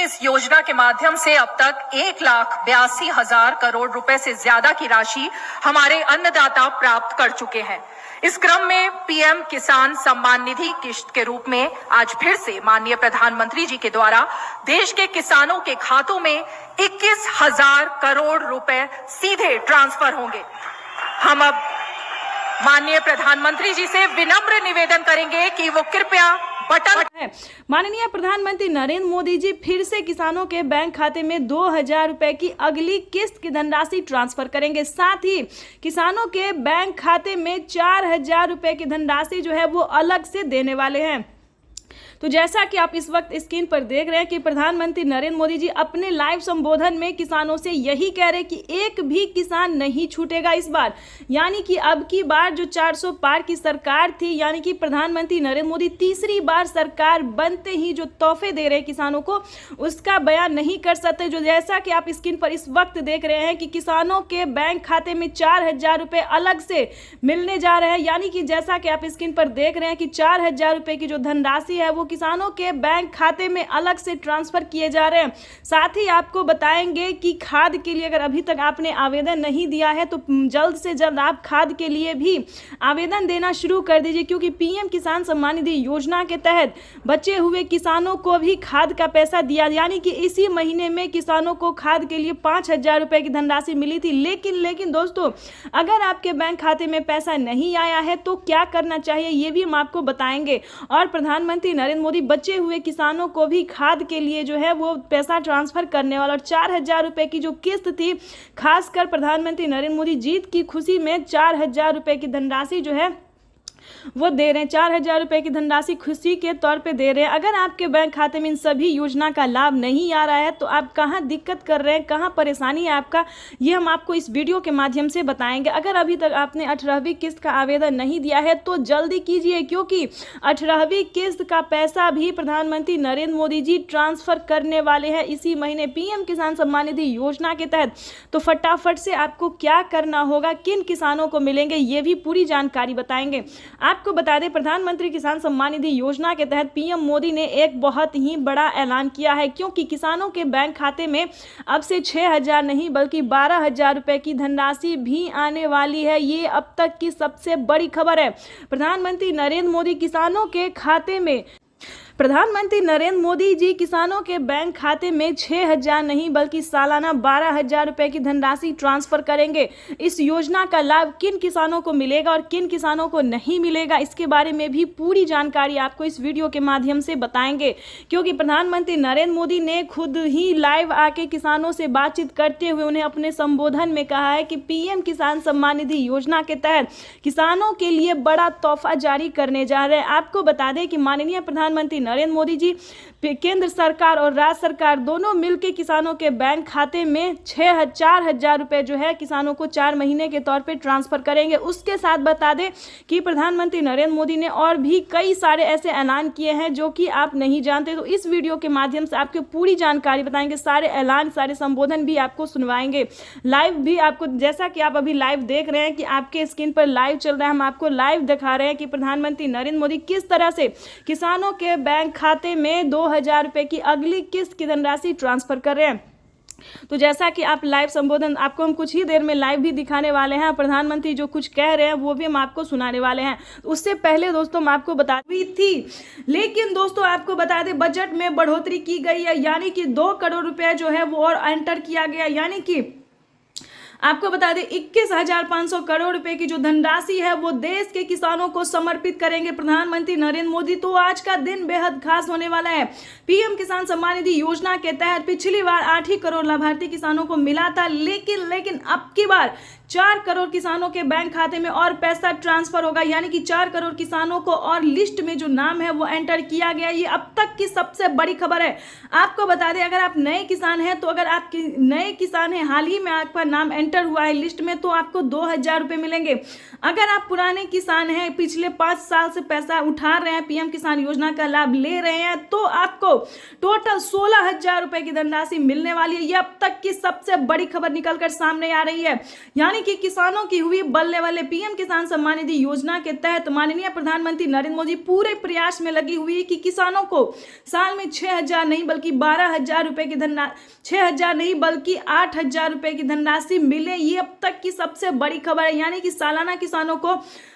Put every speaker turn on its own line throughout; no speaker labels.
इस योजना के माध्यम से अब तक 1,82,000 करोड़ रुपए से ज्यादा की राशि हमारे अन्नदाता प्राप्त कर चुके हैं। इस क्रम में पीएम किसान सम्मान निधि किश्त के रूप में आज फिर से माननीय प्रधानमंत्री जी के द्वारा देश के किसानों के खातों में 21,000 करोड़ रुपए सीधे ट्रांसफर होंगे। हम अब माननीय प्रधानमंत्री जी से विनम्र निवेदन करेंगे कि वो कृपया बटन
है। माननीय प्रधानमंत्री नरेंद्र मोदी जी फिर से किसानों के बैंक खाते में 2,000 रुपए की अगली किस्त की धनराशि ट्रांसफर करेंगे। साथ ही किसानों के बैंक खाते में 4,000 रुपए की धनराशि जो है वो अलग से देने वाले हैं। तो जैसा कि आप इस वक्त स्क्रीन पर देख रहे हैं कि प्रधानमंत्री नरेंद्र मोदी जी अपने लाइव संबोधन में किसानों से यही कह रहे हैं कि एक भी किसान नहीं छूटेगा इस बार। यानी कि अब की बार जो 400 पार की सरकार थी, यानी कि प्रधानमंत्री नरेंद्र मोदी तीसरी बार सरकार बनते ही जो तोहफे दे रहे हैं किसानों को, उसका बयान नहीं कर सकते। जो जैसा कि आप स्क्रीन पर इस वक्त देख रहे हैं कि किसानों के बैंक खाते में 4,000 रुपए अलग से मिलने जा रहे हैं। यानी कि जैसा कि आप स्क्रीन पर देख रहे हैं कि 4,000 रुपए की जो धनराशि है वो किसानों के बैंक खाते में अलग से ट्रांसफर किए जा रहे हैं। साथ ही आपको बताएंगे कि खाद के लिए अगर अभी तक आपने आवेदन नहीं दिया है तो जल्द से जल्द आप खाद के लिए भी आवेदन देना शुरू कर दीजिए, क्योंकि पीएम किसान सम्मान निधि योजना के तहत बचे हुए किसानों को भी खाद का पैसा दिया। यानी कि इसी महीने में किसानों को खाद के लिए 5,000 रुपए की धनराशि मिली थी। लेकिन दोस्तों, अगर आपके बैंक खाते में पैसा नहीं आया है तो क्या करना चाहिए ये भी हम आपको बताएंगे। और प्रधानमंत्री नरेंद्र मोदी बचे हुए किसानों को भी खाद के लिए जो है वो पैसा ट्रांसफर करने वाला। और 4,000 रुपए की जो किस्त थी, खासकर प्रधानमंत्री नरेंद्र मोदी जीत की खुशी में 4,000 रुपए की धनराशि जो है वो दे रहे हैं। 4,000 रुपए की धनराशि खुशी के तौर पे दे रहे हैं। अगर आपके बैंक खाते में इन सभी योजना का लाभ नहीं आ रहा है तो आप कहां दिक्कत कर रहे हैं, कहां परेशानी है आपका, ये हम आपको इस वीडियो के माध्यम से बताएंगे। अगर अभी तक आपने 18वीं किस्त का आवेदन नहीं दिया है तो जल्दी कीजिए, क्योंकि 18वीं किस्त का पैसा भी प्रधानमंत्री नरेंद्र मोदी जी ट्रांसफर करने वाले हैं इसी महीने पीएम किसान सम्मान निधि योजना के तहत। तो फटाफट से आपको क्या करना होगा, किन किसानों को मिलेंगे, ये भी पूरी जानकारी बताएंगे। आपको बता दें, प्रधानमंत्री किसान सम्मान निधि योजना के तहत पीएम मोदी ने एक बहुत ही बड़ा ऐलान किया है, क्योंकि किसानों के बैंक खाते में अब से 6,000 नहीं बल्कि 12,000 रुपए की धनराशि भी आने वाली है। ये अब तक की सबसे बड़ी खबर है। प्रधानमंत्री नरेंद्र मोदी जी किसानों के बैंक खाते में 6,000 नहीं बल्कि सालाना 12,000 रुपए की धनराशि ट्रांसफर करेंगे। इस योजना का लाभ किन किसानों को मिलेगा और किन किसानों को नहीं मिलेगा, इसके बारे में भी पूरी जानकारी आपको इस वीडियो के माध्यम से बताएंगे, क्योंकि प्रधानमंत्री नरेंद्र मोदी ने खुद ही लाइव आके किसानों से बातचीत करते हुए उन्हें अपने संबोधन में कहा है कि पीएम किसान सम्मान निधि योजना के तहत किसानों के लिए बड़ा तोहफा जारी करने जा रहे हैं। आपको बता दें कि माननीय प्रधानमंत्री नरेंद्र मोदी जी केंद्र सरकार और राज्य सरकार दोनों मिलकर किसानों के बैंक खाते में 4,000 रुपए जो है किसानों को 4 महीने के तौर पे ट्रांसफर करेंगे। उसके साथ बता दें कि प्रधानमंत्री नरेंद्र मोदी ने और भी कई सारे ऐसे ऐलान किए हैं जो कि आप नहीं जानते। तो इस वीडियो के माध्यम से आपको पूरी जानकारी बताएंगे, सारे ऐलान, सारे संबोधन भी आपको सुनवाएंगे। लाइव भी आपको, जैसा कि आप अभी लाइव देख रहे हैं कि आपके स्क्रीन पर लाइव चल रहा है, हम आपको लाइव दिखा रहे हैं कि प्रधानमंत्री नरेंद्र मोदी किस तरह से किसानों के बैंक खाते में 2,000 रुपए की अगली किस्त की धनराशि ट्रांसफर कर रहे हैं। तो जैसा कि आप लाइव संबोधन आपको हम कुछ ही देर में लाइव भी दिखाने वाले हैं, प्रधानमंत्री जो कुछ कह रहे हैं वो भी हम आपको सुनाने वाले हैं। उससे पहले दोस्तों हम आपको बता दी थी, लेकिन दोस्तों आपको बता दें बजट में बढ़ोतरी की गई है, यानी कि 2 करोड़ रुपए जो है वो और एंटर किया गया। यानी कि आपको बता दें 21,500 करोड़ रुपए की जो धनराशि है वो देश के किसानों को समर्पित करेंगे प्रधानमंत्री नरेंद्र मोदी। तो आज का दिन बेहद खास होने वाला है। पीएम किसान सम्मान निधि योजना के तहत पिछली बार 8 ही करोड़ लाभार्थी किसानों को मिला था, लेकिन अब की बार 4 करोड़ किसानों के बैंक खाते में और पैसा ट्रांसफर होगा। यानी कि 4 करोड़ किसानों को और लिस्ट में जो नाम है वो एंटर किया गया। ये अब तक की सबसे बड़ी खबर है। आपको बता दें, अगर आप नए किसान हैं तो अगर आप नए किसान हैं, हाल ही में आपका नाम एंटर एंटर हुआ है लिस्ट में तो आपको 2,000 रुपये मिलेंगे। अगर आप पुराने किसान हैं, पिछले 5 साल से पैसा उठा रहे हैं, पीएम किसान योजना का लाभ ले रहे हैं, तो आपको टोटल 16,000 रुपये की धनराशि मिलने वाली है। ये अब तक की सबसे बड़ी खबर निकलकर सामने आ रही है। यानी कि किसानों की हुई बल्ले वाले पीएम किसान सम्मान निधि योजना के तहत माननीय प्रधानमंत्री नरेंद्र मोदी पूरे प्रयास में लगी हुई है कि किसानों को साल में 6,000 नहीं बल्कि 12,000 रुपये की 6,000 नहीं बल्कि 8,000 रुपये की धनराशि मिले। ये अब तक की सबसे बड़ी खबर है। यानी कि सालाना किसानों को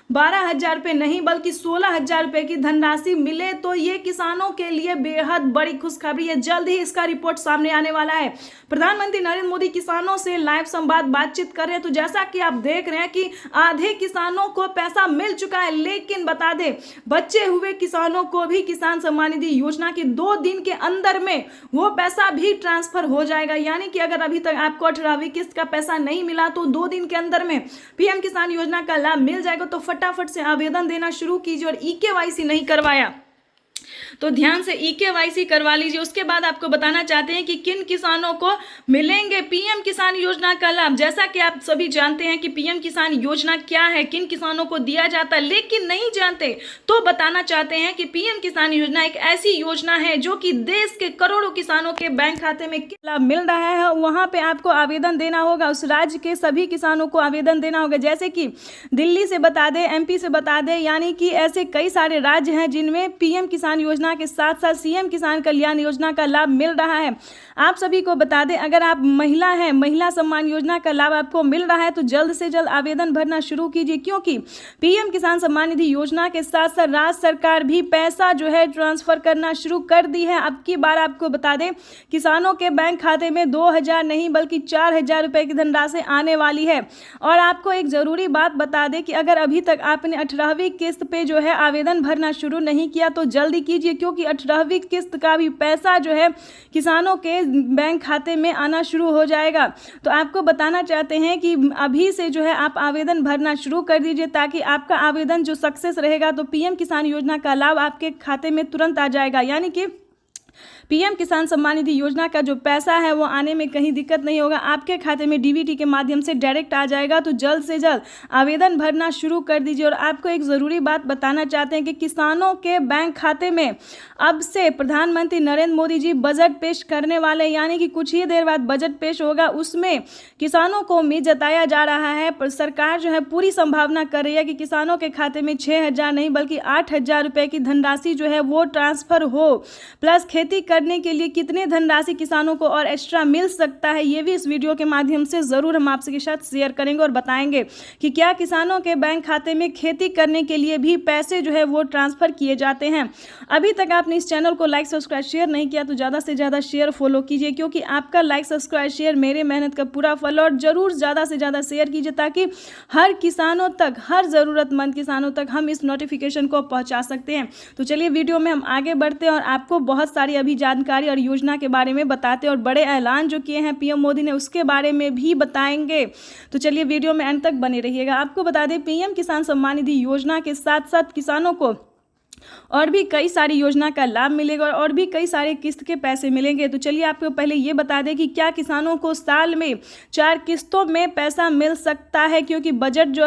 12,000 रुपये नहीं बल्कि 16,000 रुपये की धनराशि मिले, तो ये किसानों के लिए बेहद बड़ी खुशखबरी है। जल्द ही इसका रिपोर्ट सामने आने वाला है। प्रधानमंत्री नरेंद्र मोदी किसानों से लाइव संवाद बातचीत कर रहे हैं, तो जैसा कि आप देख रहे हैं कि आधे किसानों को पैसा मिल चुका है, लेकिन बता दें बचे हुए किसानों को भी किसान सम्मान निधि योजना के 2 दिन के अंदर में वो पैसा भी ट्रांसफर हो जाएगा। यानी कि अगर अभी तक आपको 18वीं किस्त का पैसा नहीं मिला तो 2 दिन के अंदर में पीएम किसान योजना का लाभ मिल जाएगा। तो फटाफट से आवेदन देना शुरू कीजिए और ई-केवाईसी नहीं करवाया तो ध्यान से ई-केवाईसी करवा लीजिए। उसके बाद आपको बताना चाहते हैं कि किन किसानों को मिलेंगे पीएम किसान योजना का लाभ। जैसा कि आप सभी जानते हैं कि पीएम किसान योजना क्या है, किन किसानों को दिया जाता है, लेकिन नहीं जानते तो बताना चाहते हैं कि पीएम किसान योजना एक ऐसी योजना है जो कि देश के करोड़ों किसानों के बैंक खाते में लाभ मिल रहा है। वहां पे आपको आवेदन देना होगा, उस राज्य के सभी किसानों को आवेदन देना होगा। जैसे कि दिल्ली से बता दें, एमपी से बता दें, यानी कि ऐसे कई सारे राज्य हैं जिनमें पीएम किसान योजना के साथ साथ सीएम किसान कल्याण योजना का लाभ मिल रहा है। आप सभी को बता दें, अगर आप महिला हैं, महिला सम्मान योजना का लाभ आपको मिल रहा है तो जल्द से जल्द आवेदन भरना शुरू कीजिए, क्योंकि पीएम किसान सम्मान निधि योजना के साथ साथ राज्य सरकार भी पैसा जो है ट्रांसफर करना शुरू कर दी है। अब की बार आपको बता दें किसानों के बैंक खाते में 2,000 नहीं बल्कि 4,000 रुपये की धनराशि आने वाली है। और आपको एक जरूरी बात बता दें कि अगर अभी तक आपने 18वीं किस्त पे जो है आवेदन भरना शुरू नहीं किया तो जल्दी कीजिए, क्योंकि 18वीं किस्त का भी पैसा जो है किसानों के बैंक खाते में आना शुरू हो जाएगा। तो आपको बताना चाहते हैं कि अभी से जो है आप आवेदन भरना शुरू कर दीजिए, ताकि आपका आवेदन जो सक्सेस रहेगा तो पीएम किसान योजना का लाभ आपके खाते में तुरंत आ जाएगा। यानी कि पीएम किसान सम्मान निधि योजना का जो पैसा है वो आने में कहीं दिक्कत नहीं होगा, आपके खाते में डीबीटी के माध्यम से डायरेक्ट आ जाएगा। तो जल्द से जल्द आवेदन भरना शुरू कर दीजिए। और आपको एक ज़रूरी बात बताना चाहते हैं कि किसानों के बैंक खाते में अब से प्रधानमंत्री नरेंद्र मोदी जी बजट पेश करने वाले, यानी कि कुछ ही देर बाद बजट पेश होगा। उसमें किसानों को उम्मीद जताया जा रहा है, पर सरकार जो है पूरी संभावना कर रही है कि किसानों के खाते में 6,000 नहीं बल्कि 8,000 रुपये की धनराशि जो है वो ट्रांसफर हो। प्लस खेती करने के लिए कितने धनराशि किसानों को और एक्स्ट्रा मिल सकता है, ये भी इस वीडियो के माध्यम से ज़रूर हम आपसे के साथ शेयर करेंगे और बताएंगे कि क्या किसानों के बैंक खाते में खेती करने के लिए भी पैसे जो है वो ट्रांसफ़र किए जाते हैं। अभी तक आपने इस चैनल को लाइक सब्सक्राइब शेयर नहीं किया तो ज़्यादा से ज़्यादा शेयर फॉलो कीजिए, क्योंकि आपका लाइक सब्सक्राइब शेयर मेरे मेहनत का पूरा फल। और ज़रूर ज़्यादा से ज़्यादा शेयर कीजिए ताकि हर किसानों तक, हर ज़रूरतमंद किसानों तक हम इस नोटिफिकेशन को पहुँचा सकते हैं। तो चलिए वीडियो में हम आगे बढ़ते हैं और आपको बहुत सारी अभी जानकारी और योजना के बारे में बताते हैं और बड़े ऐलान जो किए हैं पीएम मोदी ने उसके बारे में भी बताएंगे। तो चलिए वीडियो में अंत तक बने रहिएगा। आपको बता दें पीएम किसान सम्मान निधि योजना के साथ साथ किसानों को और भी कई सारी योजना का लाभ मिलेगा और भी कई सारे किस्त के पैसे मिलेंगे। तो चलिए आपको पहले ये बता दें कि क्या किसानों को साल में 4 किस्तों में पैसा मिल सकता है, क्योंकि बजट जो